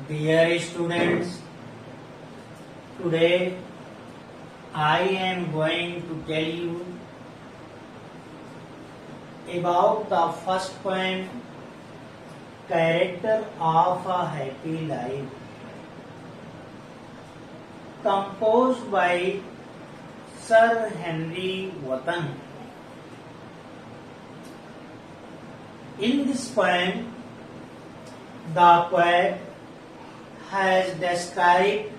Dear students, today I am going to tell you about the first poem, Character of a Happy Life, composed by Sir Henry Wotton. In this poem, the poet has described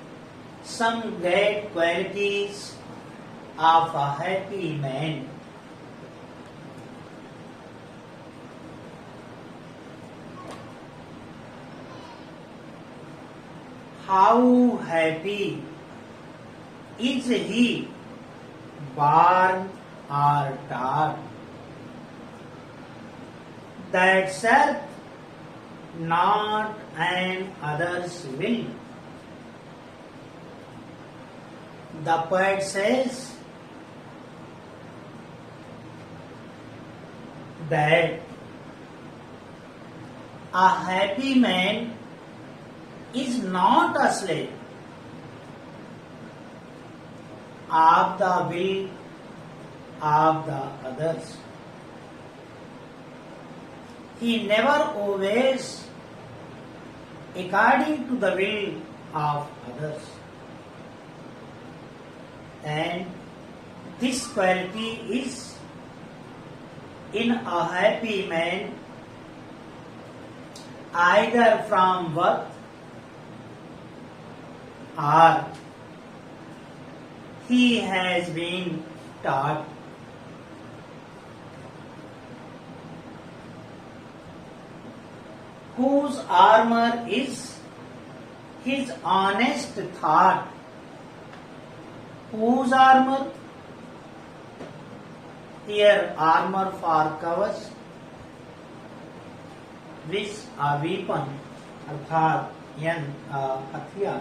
some great qualities of a happy man. How happy is he, born or taught, that saith not and others will. The poet says that a happy man is not a slave of the will of the others. He never obeys according to the will of others. And this quality is in a happy man either from birth or he has been taught. Whose armor is his honest thought. Whose armor? Here armor for covers, which a weapon अर्थात हथियार.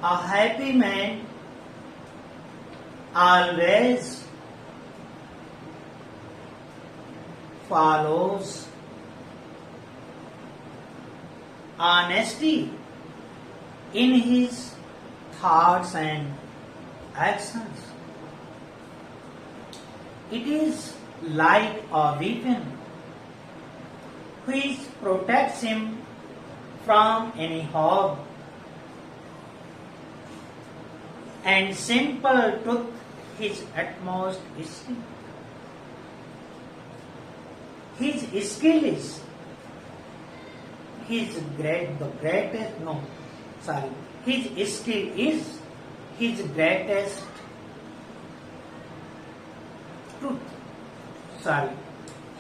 A happy man always follows honesty in his thoughts and actions. It is like a weapon which protects him from any harm. And simple truth his utmost skill. His skill is his skill is his greatest truth.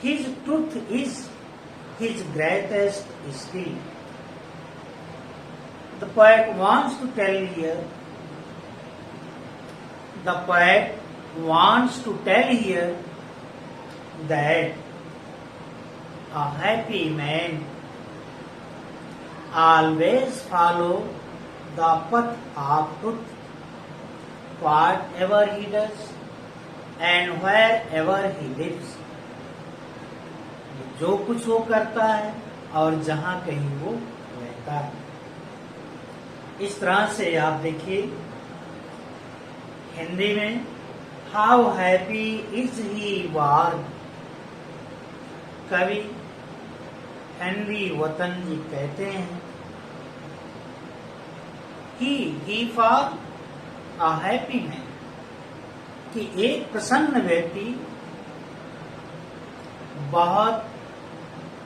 His truth is his greatest skill. The poet wants to tell here that a happy man always follow the path of truth, whatever he does and wherever he lives. जो कुछ वो करता है और जहां कहीं वो रहता है. इस तरह से आप देखिए हिंदी में हाउ हैप्पी इज ही वार. कवि हेनरी वतन जी कहते हैं ही फॉर अ हैप्पी मैन, कि एक प्रसन्न व्यक्ति बहुत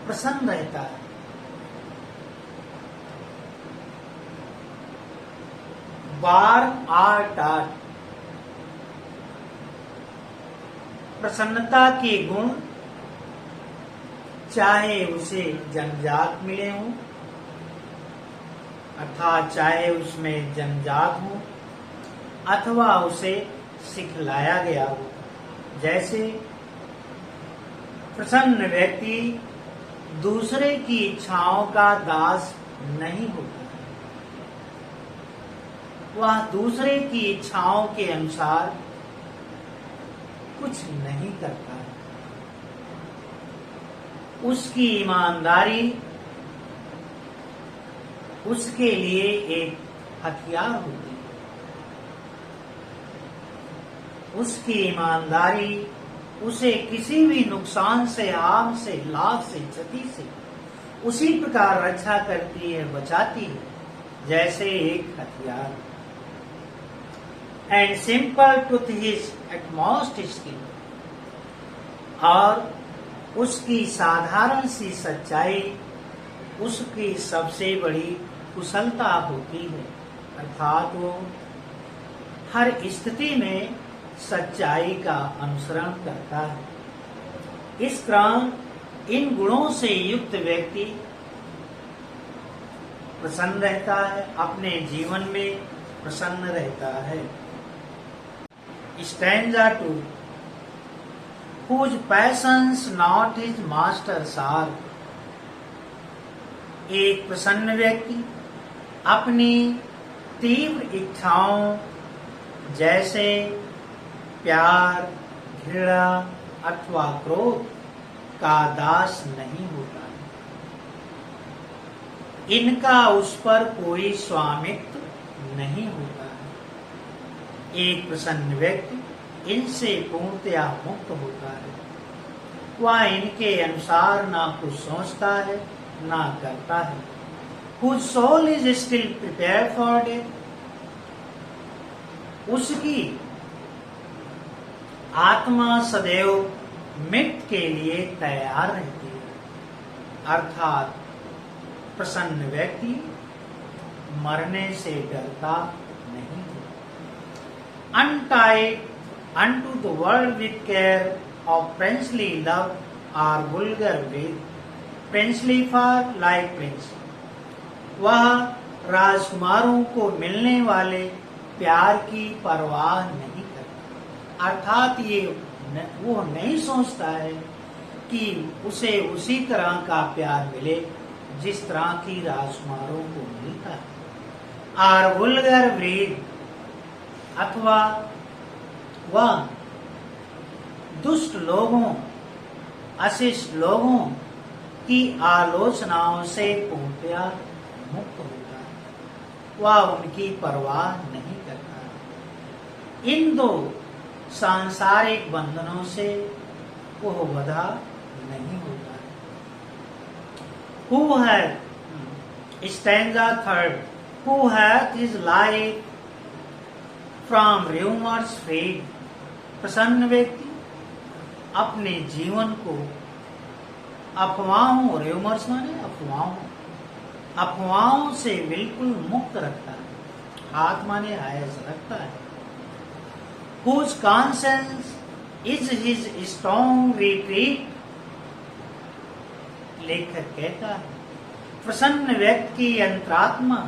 प्रसन्न रहता है. बार्न आर टाट, प्रसन्नता के गुण चाहे उसे जन्मजात मिले हों, अर्थात चाहे उसमें जन्मजात हो अथवा उसे सिखलाया गया हो. जैसे प्रसन्न व्यक्ति दूसरे की इच्छाओं का दास नहीं होता, वह दूसरे की इच्छाओं के अनुसार कुछ नहीं करता है. उसकी ईमानदारी उसके लिए एक हथियार होती है। उसकी ईमानदारी उसे किसी भी नुकसान से, हार्म से, लाभ से, क्षति से उसी प्रकार रक्षा करती है, बचाती है जैसे एक हथियार। एंड सिंपल टूथ हिज एटमोस्ट स्किल, और उसकी साधारण सी सच्चाई उसकी सबसे बड़ी कुशलता होती है। अर्थात वो हर स्थिति में सच्चाई का अनुसरण करता है। इस क्रम इन गुणों से युक्त व्यक्ति प्रसन्न रहता है, अपने जीवन में प्रसन्न रहता है। Stanza 2, whose passions not his masters are। एक प्रसन्न व्यक्ति अपनी तीव्र इच्छाओं जैसे प्यार, घृणा अथवा क्रोध का दास नहीं होता है। इनका उस पर कोई स्वामित्व नहीं होता है। एक प्रसन्न व्यक्ति इनसे पूर्णतया मुक्त होता है। वह इनके अनुसार ना कुछ सोचता है, ना करता है। Whose soul is still prepared for death। उसकी आत्मा सदैव मृत्यु के लिए तैयार रहती है। अर्थात प्रसन्न व्यक्ति मरने से डरता नहीं है। Untied unto the world with care of princely love or vulgar greed, princely far like prince। वह राजकुमारों को मिलने वाले प्यार की परवाह नहीं करता। अर्थात वो नहीं सोचता है कि उसे उसी तरह का प्यार मिले जिस तरह की राजकुमारों को मिलता है। और वुल्गर ब्रीड अथवा वह दुष्ट लोगों, अशिष्ट लोगों की आलोचनाओं से पूर्णतया मुक्त होता है। वह उनकी परवाह नहीं करता है। इन दो सांसारिक बंधनों से वह बंधा नहीं होता है। Who had stanza 3, who hath his life from rumors freed। प्रसन्न व्यक्ति अपने जीवन को अफवाहों, रूमर्स माने अफवाहों से बिल्कुल मुक्त रखता है। हाथ माने आयस रखता है। Whose conscience is his strong retreat। लेखक कहता है प्रसन्न व्यक्ति की अंतरात्मा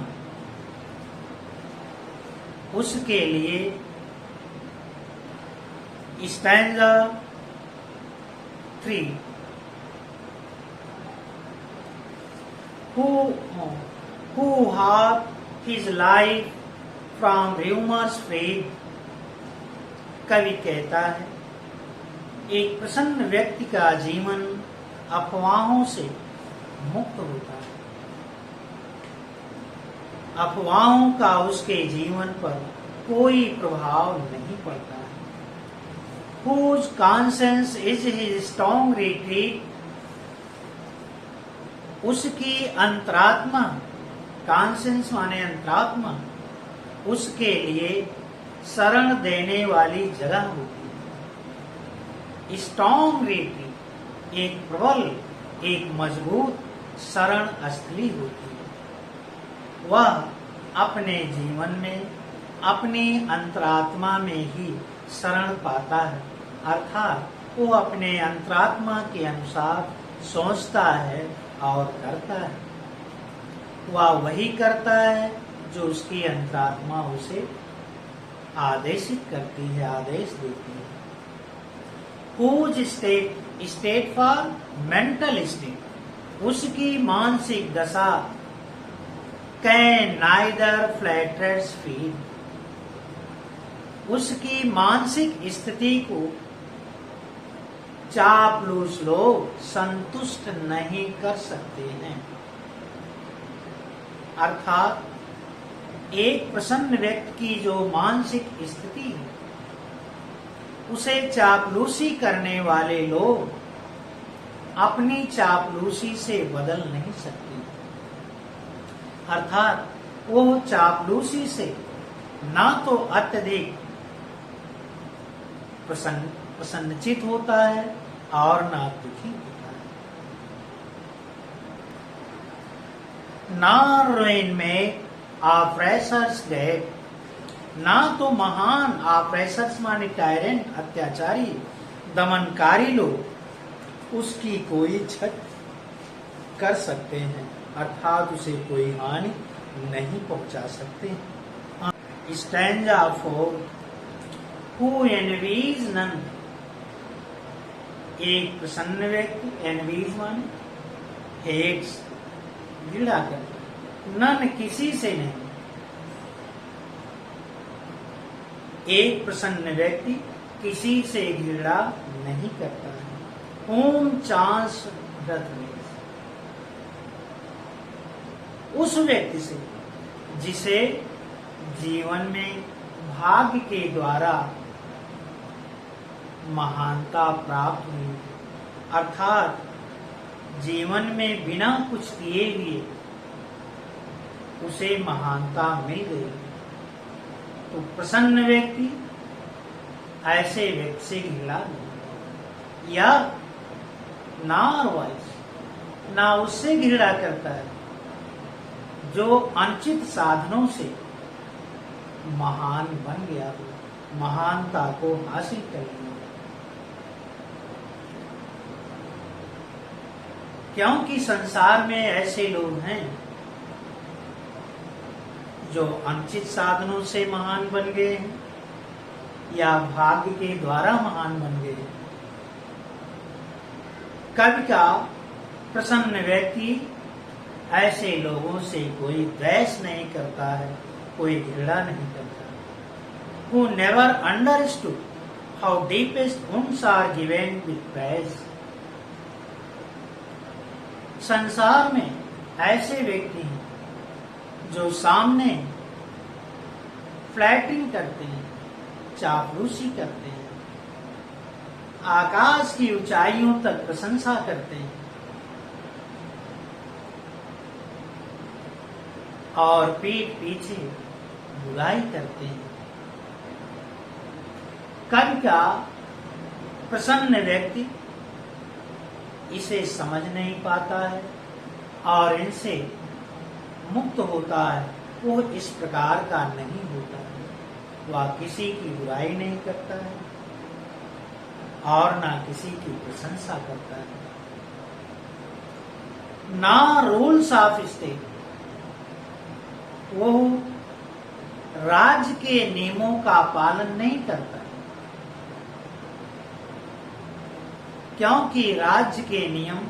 उसके लिए stanza 3, who hath his life from rumors freed। कवि कहता है एक प्रसन्न व्यक्ति का जीवन अफवाहों से मुक्त होता है। अफवाहों का उसके जीवन पर कोई प्रभाव नहीं पड़ता है। Whose conscience is his strong retreat। उसकी अंतरात्मा, कॉन्शियंस माने अंतरात्मा, उसके लिए शरण देने वाली जगह होती है। स्ट्रॉन्ग रिट्रीट एक प्रबल, एक मजबूत शरण स्थली होती है। वह अपने जीवन में अपनी अंतरात्मा में ही शरण पाता है। अर्थात वो अपने अंतरात्मा के अनुसार सोचता है और करता है। वह वही करता है जो उसकी अंतरात्मा उसे आदेशित करती है, आदेश देती है। Whose state for mental state उसकी मानसिक दशा कैन नाइदर फ्लैटर्स फील । उसकी मानसिक स्थिति को चापलूस लोग संतुष्ट नहीं कर सकते हैं। अर्थात एक प्रसन्न व्यक्ति की जो मानसिक स्थिति है, उसे चापलूसी करने वाले लोग अपनी चापलूसी से बदल नहीं सकते। अर्थात वो चापलूसी से ना तो अत्यधिक प्रसन्नचित होता है और ना दुखी होता है। ना में ऑपरेसर्स गए, ना तो महान ऑपरेसर्स माने टायरेंट, अत्याचारी, दमनकारी लोग उसकी कोई क्षति कर सकते हैं, अर्थात उसे कोई हानि नहीं पहुंचा सकते। स्टैंजा 4, Who envies none, एक प्रसन्न व्यक्ति, एनवीज माने हेट्स, घृणा करता, नन किसी से नहीं। एक प्रसन्न व्यक्ति किसी से घृणा नहीं करता है। ओम चांस उस व्यक्ति से जिसे जीवन में भाग्य के द्वारा महानता प्राप्त हुई, अर्थात जीवन में बिना कुछ किए हुए उसे महानता मिल गई। तो प्रसन्न व्यक्ति ऐसे व्यक्ति से घृणा नहीं, या ना उससे घृणा करता है जो अनुचित साधनों से महान बन गया हो, महानता को हासिल कर लिया। क्योंकि संसार में ऐसे लोग हैं जो अनुचित साधनों से महान बन गए हैं या भाग्य के द्वारा महान बन गए हैं। कभी का प्रसन्न व्यक्ति ऐसे लोगों से कोई द्वेष नहीं करता है, कोई घृणा नहीं करता। Who never understood how deepest wounds are given with praise. संसार में ऐसे व्यक्ति हैं जो सामने फ्लैटरिंग करते हैं, चापलूसी करते हैं, आकाश की ऊंचाइयों तक प्रशंसा करते हैं और पीठ पीछे बुराई करते हैं। कभी का प्रसन्न व्यक्ति इसे समझ नहीं पाता है और इनसे मुक्त होता है। वो इस प्रकार का नहीं होता है, वह किसी की बुराई नहीं करता है और ना किसी की प्रशंसा करता है। ना रूल्स ऑफ स्टेट, वो राज्य के नियमों का पालन नहीं करता है, क्योंकि राज्य के नियम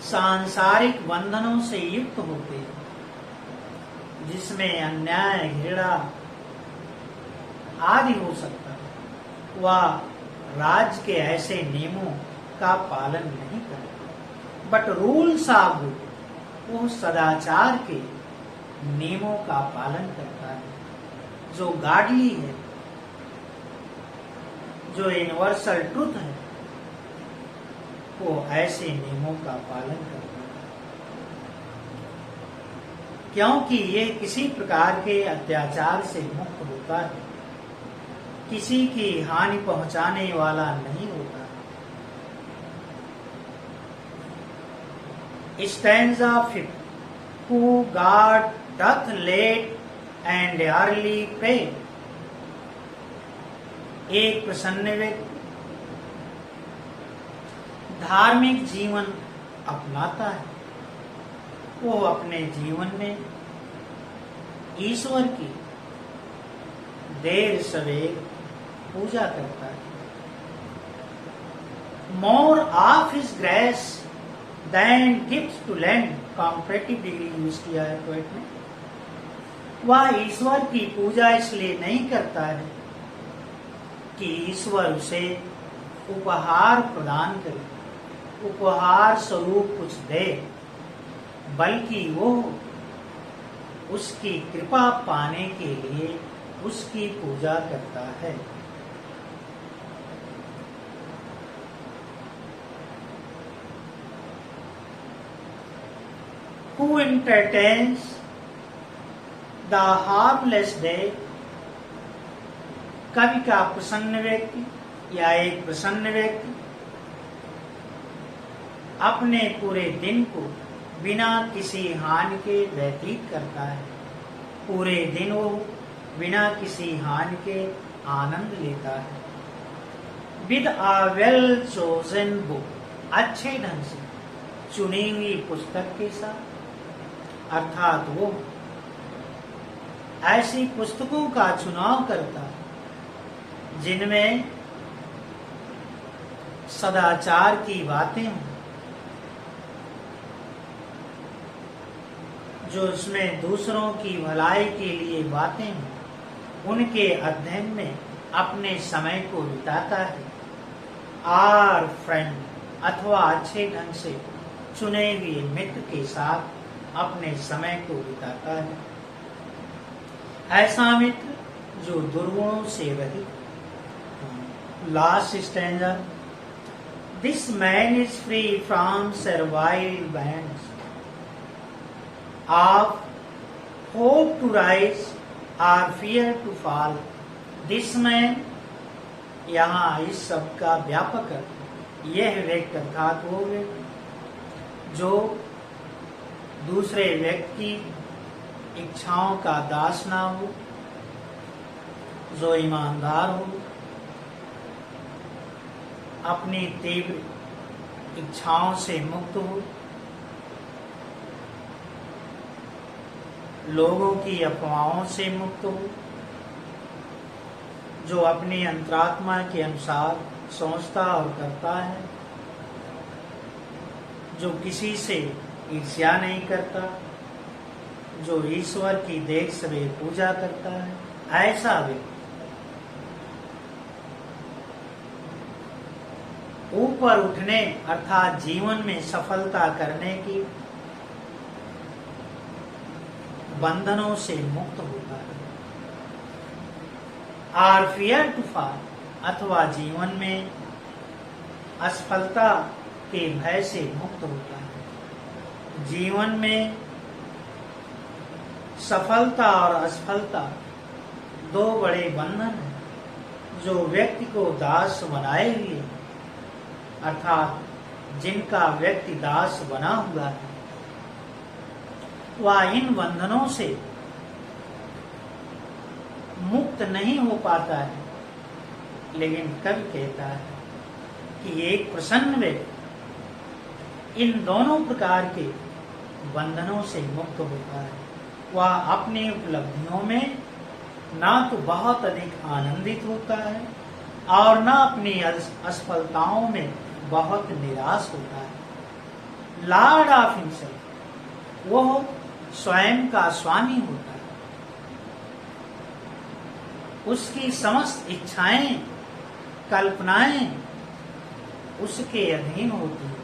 सांसारिक बंधनों से युक्त होते हैं, जिसमें अन्याय, घृणा आदि हो सकता है। वह राज्य के ऐसे नियमों का पालन नहीं करता। बट रूल्स ऑफ गुड, वो सदाचार के नियमों का पालन करता है। जो गाडली है, जो यूनिवर्सल ट्रुथ है, वो ऐसे नियमों का पालन करता है, क्योंकि ये किसी प्रकार के अत्याचार से मुक्त होता है, किसी की हानि पहुंचाने वाला नहीं होता। Stanza 5, Who God doth late and early pay. एक प्रसन्न व्यक्ति धार्मिक जीवन अपनाता है। वो अपने जीवन में ईश्वर की देर सवेर पूजा करता है। More of his grace than gift to lend, comparative degree use किया है पोएट ने। वह ईश्वर की पूजा इसलिए नहीं करता है कि ईश्वर उसे उपहार प्रदान करे, उपहार स्वरूप कुछ दे, बल्कि वो उसकी कृपा पाने के लिए उसकी पूजा करता है। Who entertains the harmless day? कवि का प्रसन्न व्यक्ति या एक प्रसन्न व्यक्ति अपने पूरे दिन को बिना किसी हानि के व्यतीत करता है। पूरे दिन वो बिना किसी हानि के आनंद लेता है। With a well chosen book, अच्छे ढंग से चुनी हुई पुस्तक के साथ, अर्थात वो ऐसी पुस्तकों का चुनाव करता है जिनमें सदाचार की बातें हों, जो उसमें दूसरों की भलाई के लिए बातें हों, उनके अध्ययन में अपने समय को बिताता है। आर फ्रेंड अथवा अच्छे ढंग से चुने हुए मित्र के साथ अपने समय को बिताता है। ऐसा मित्र जो दुर्गुणों से रहित। Last stanza, this man is free from servile bands of hope to rise और fear to fall. This man, यहाँ इस शब्द का व्यापक अर्थ, यह व्यक्ति अर्थात वो व्यक्ति जो दूसरे व्यक्ति की इच्छाओं का दास ना हो, जो ईमानदार हो, अपनी तीव्र इच्छाओं से मुक्त हो, लोगों की अफवाहों से मुक्त हो, जो अपनी अंतरात्मा के अनुसार सोचता और करता है, जो किसी से ईर्ष्या नहीं करता, जो ईश्वर की देख सवे पूजा करता है, ऐसा व्यक्ति ऊपर उठने अर्थात जीवन में सफलता करने की बंधनों से मुक्त होता है। और फियर टू फॉल अथवा जीवन में असफलता के भय से मुक्त होता है। जीवन में सफलता और असफलता दो बड़े बंधन हैं जो व्यक्ति को दास बनाए हुए, अर्थात जिनका व्यक्ति दास बना हुआ है, वह इन बंधनों से मुक्त नहीं हो पाता है। लेकिन कवि कहता है कि एक प्रसन्न व्यक्ति इन दोनों प्रकार के बंधनों से मुक्त होता है। वह अपनी उपलब्धियों में ना तो बहुत अधिक आनंदित होता है और न अपनी असफलताओं में बहुत निराश होता है। लॉर्ड ऑफ हिमसेल्फ, वो स्वयं का स्वामी होता है। उसकी समस्त इच्छाएं, कल्पनाएं उसके अधीन होती हैं।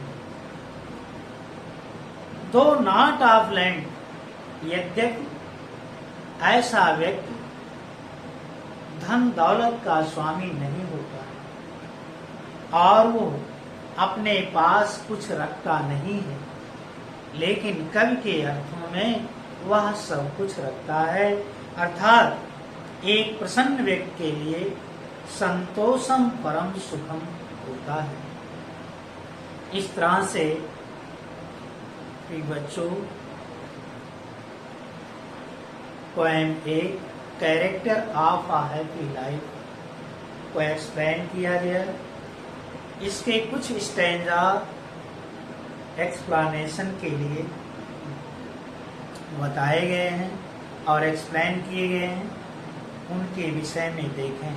दो नॉट ऑफ लैंड, यद्यपि ऐसा व्यक्ति धन दौलत का स्वामी नहीं होता है और वो अपने पास कुछ रखता नहीं है, लेकिन कवि के अर्थों में वह सब कुछ रखता है। अर्थात एक प्रसन्न व्यक्ति के लिए संतोषम परम सुखम होता है। इस तरह से बच्चों पोएम एक character of a happy life को एक्सप्लेन किया गया। इसके कुछ स्टैंजा एक्सप्लेनेशन के लिए बताए गए हैं और एक्सप्लेन किए गए हैं, उनके विषय में देखें।